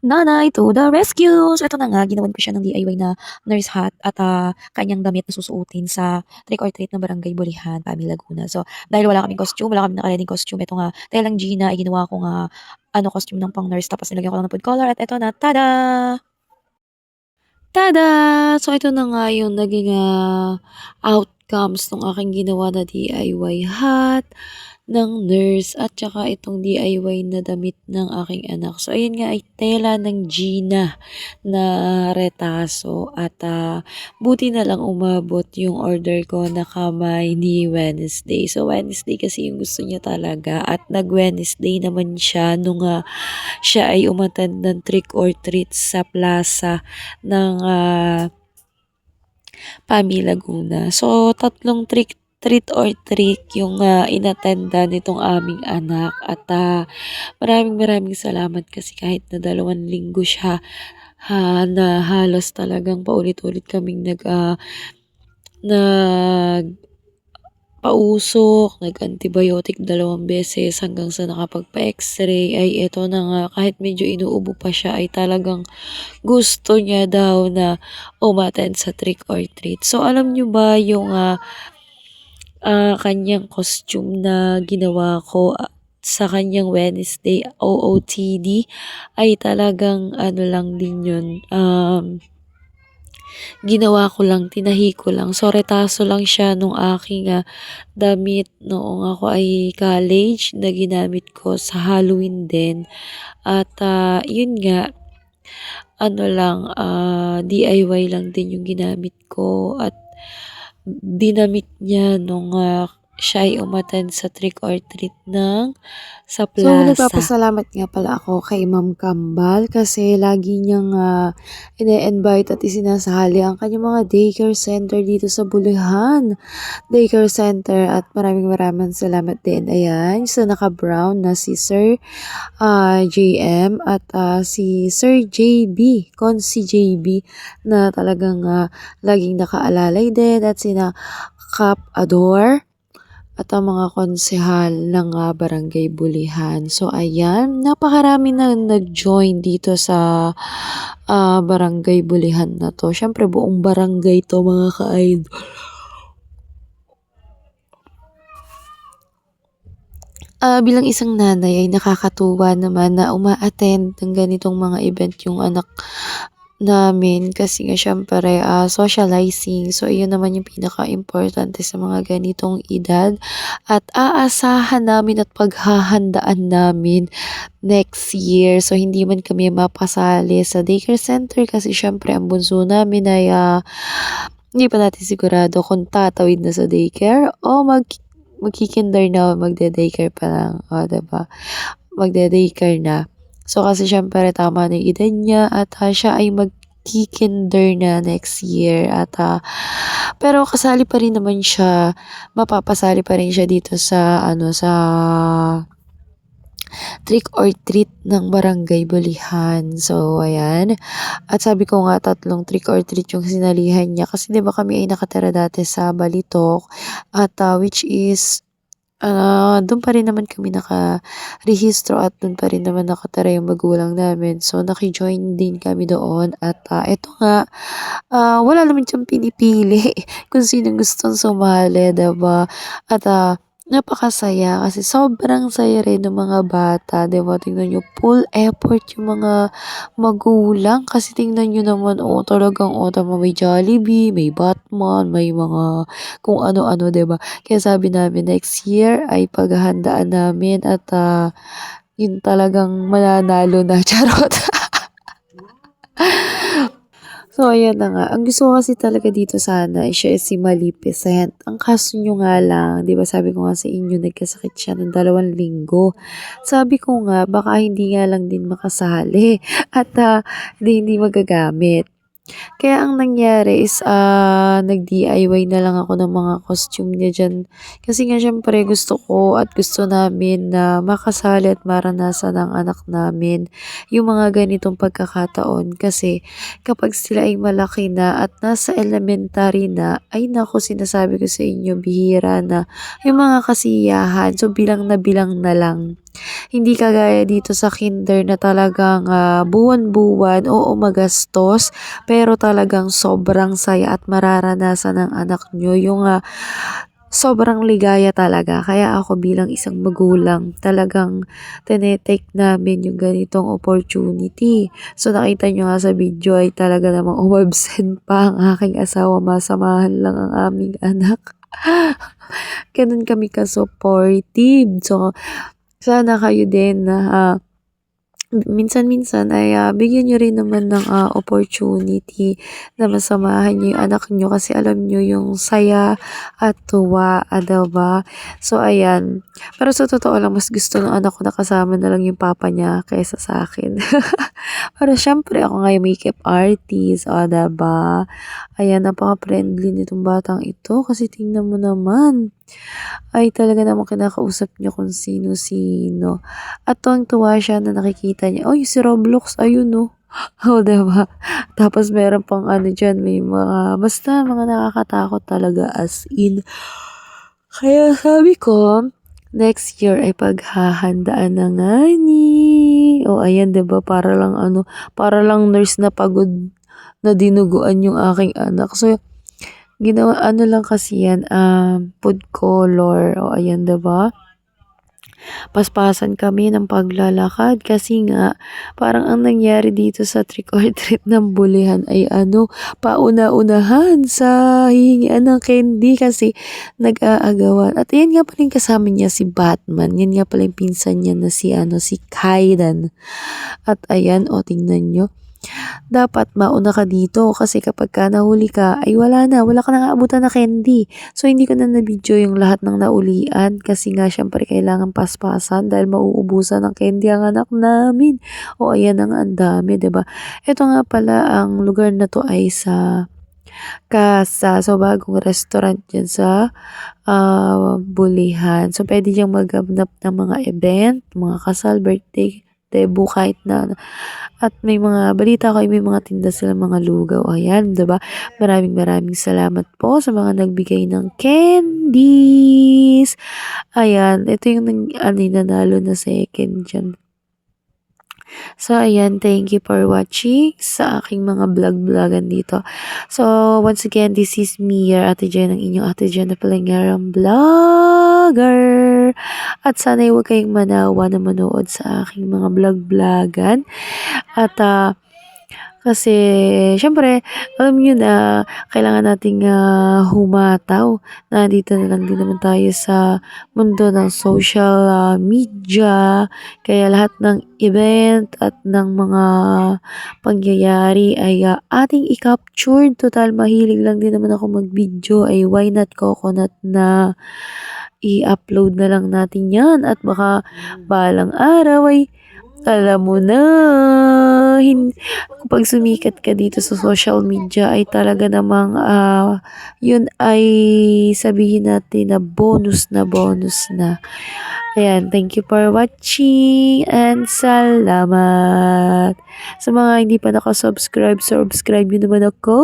Nanay to the rescue! So, ito na nga, ginawan ko siya ng DIY na nurse hat at kanyang damit na susuotin sa trick or treat ng Barangay Bulihan, Pami, Laguna. So, dahil wala kaming costume, wala kaming nakareading costume, ito nga, telang Gina, ay ginawa ko nga, costume ng pang nurse, tapos nilagyan ko lang ng food color, at ito na, tada! Tada! So, ito na nga yung naging outcomes ng aking ginawa na DIY hat ng nurse at saka itong DIY na damit ng aking anak. So, ayun nga ay tela ng Gina na retaso at buti na lang umabot yung order ko na kamay ni Wednesday. So, Wednesday kasi yung gusto niya talaga at nag-Wednesday naman siya nung siya ay umattend ng trick or treat sa plaza ng Pami, Laguna. So, tatlong treat or trick yung inattenda nitong aming anak at maraming salamat kasi kahit na 2 linggo siya na halos talagang paulit-ulit kaming nagpausok, nag-antibiotic 2 beses hanggang sa nakapagpa-x-ray ay eto na nga kahit medyo inuubo pa siya ay talagang gusto niya daw na umattend sa trick or treat. So, alam niyo ba yung kanyang costume na ginawa ko sa kanyang Wednesday OOTD ay talagang ano lang din yun, ginawa ko lang, tinahi ko lang. So, retaso lang siya nung aking damit noong ako ay college na ginamit ko sa Halloween din. At yun nga, ano lang, DIY lang din yung ginamit ko at dinamit niya nung siya ay umattend sa trick or treat sa So, plaza. nagpapasalamat nga pala ako kay Ma'am Kambal kasi lagi niyang ine-invite at isinasali ang kanyang mga daycare center dito sa Buluhan. Daycare center at maraming salamat din. Ayan, sa naka-brown na si Sir JM at si Sir JB, Consi JB na talagang laging nakaalalay din at sina Kap Ador at ang mga konsehal ng Barangay Bulihan. So, ayan, napakarami na nag-join dito sa Barangay Bulihan na to. Siyempre, buong barangay to mga ka-idol. Bilang isang nanay ay nakakatuwa naman na uma-attend ng ganitong mga event yung anak namin kasi nga syempre socializing. So, iyon naman yung pinaka-importante sa mga ganitong edad at aasahan namin at paghahandaan namin next year. So, hindi man kami mapasali sa daycare center kasi syempre ang bunso namin ay hindi pa natin sigurado kung tatawid na sa daycare o magki-kinder na, magde-daycare pa lang. O, diba? Magde-daycare na. So, kasi syempre tama na yung edad niya at siya ay magki-kinder na next year. At pero kasali pa rin naman siya, mapapasali pa rin siya dito sa sa trick or treat ng Barangay Bulihan. So, ayan. At sabi ko nga 3 trick or treat yung sinalihan niya kasi 'di ba kami ay nakatira dati sa Balitok at which is dun pa rin naman kami nakarehistro at dun pa rin naman nakatira yung magulang namin. So, naki-join din kami doon at eto nga, wala naman siyang pinipili kung sinong gustong sumali, diba? At napakasaya kasi sobrang saya rin ng mga bata, diba? Tingnan nyo, full effort yung mga magulang kasi tingnan nyo naman, talagang, tama, may Jollibee, may Batman, may mga kung ano-ano, diba? Kaya sabi namin next year ay paghahandaan namin at yun talagang mananalo na, charot. So, ayan na nga. Ang gusto ko kasi talaga dito sana siya is si Maleficent. Ang kaso nyo nga lang, di ba sabi ko nga sa inyo, nagkasakit siya ng 2 linggo. Sabi ko nga, baka hindi nga lang din makasali at hindi magagamit. Kaya ang nangyari is nag-DIY na lang ako ng mga costume niya dyan. Kasi nga syempre gusto ko at gusto namin na makasali at maranasan ng anak namin yung mga ganitong pagkakataon. Kasi kapag sila ay malaki na at nasa elementary na, ay naku, sinasabi ko sa inyo, bihira na yung mga kasiyahan. So, bilang na lang. Hindi kagaya dito sa kinder na talagang buwan-buwan, oo magastos, pero talagang sobrang saya at mararanasan ng anak nyo yung sobrang ligaya talaga. Kaya ako bilang isang magulang, talagang tinetake namin yung ganitong opportunity. So nakita nyo nga sa video ay talaga namang umabsent pa ang aking asawa, masamahan lang ang aming anak. Ganun kami ka-supportive. So, sana kayo din na minsan-minsan ay bigyan nyo rin naman ng opportunity na masamahan nyo yung anak nyo kasi alam nyo yung saya at tuwa, diba? So, ayan. Pero sa totoo lang, mas gusto ng anak ko na kasama na lang yung papa niya kaysa sa akin. Pero syempre, ako nga yung makeup artist, diba? Ayan, napaka-friendly nitong batang ito kasi tingnan mo naman ay talaga namang kinakausap niya kung sino-sino. At tuwang-tuwa siya na nakikita niya, "Uy, si Roblox, ayun oh." Oh, diba? Tapos meron pang ano dyan, may mga, basta mga nakakatakot talaga as in. Kaya sabi ko, next year ay paghahandaan na nga ni. O ayan, 'di ba? Para lang ano, para lang nurse na pagod na dinuguan yung aking anak. So ginawa ano lang kasi yan, food color. O ayan, 'di ba? Paspasan kami ng paglalakad kasi nga parang ang nangyari dito sa trick or treat ng bulihan ay ano, pauna-unahan sa hihingian ng candy kasi nag-aagawan. At yan nga pala yung kasama niya si Batman. Yan nga pala yung pinsan niya na si ano, si Kaidan. At ayan, o tingnan nyo. Dapat mauna ka dito kasi kapag ka nahuli ka ay wala ka nang aabutan na candy. So hindi ko na na-video yung lahat ng naulian kasi nga syempre kailangan paspasan dahil mauubusan ng candy ang anak namin. O ayan na nga, ang dami, 'di ba? Ito nga pala, ang lugar na to ay sa Casa. So bagong restaurant yan sa Bulihan. So pwede diyang magganap ng mga event, mga kasal, birthday, debut, kahit na ano. At may mga balita ko ay may mga tinda silang mga lugaw. Ayan, 'di ba? Maraming salamat po sa mga nagbigay ng candies. Ayan, ito yung nanalo na second diyan. So, ayan, thank you for watching sa aking mga vlog-vlogan dito. So, once again, this is me, your Ate Jen, ang inyong Ate Jen na palangarang vlogger. At sana'y huwag kayong manawa na manood sa aking mga vlog-vlogan. At kasi syempre alam niyo na kailangan nating humataw. Nandito na lang din naman tayo sa mundo ng social media. Kaya lahat ng event at ng mga pangyayari ay ating i-capture. Total mahilig lang din naman ako mag-video, ay why not coconut na i-upload na lang natin yan at baka balang araw ay alam mo na, kapag sumikat ka dito sa social media ay talaga namang yun ay sabihin natin na bonus na bonus na. Ayan, thank you for watching and salamat. Sa mga hindi pa nakasubscribe, subscribe nyo naman ako.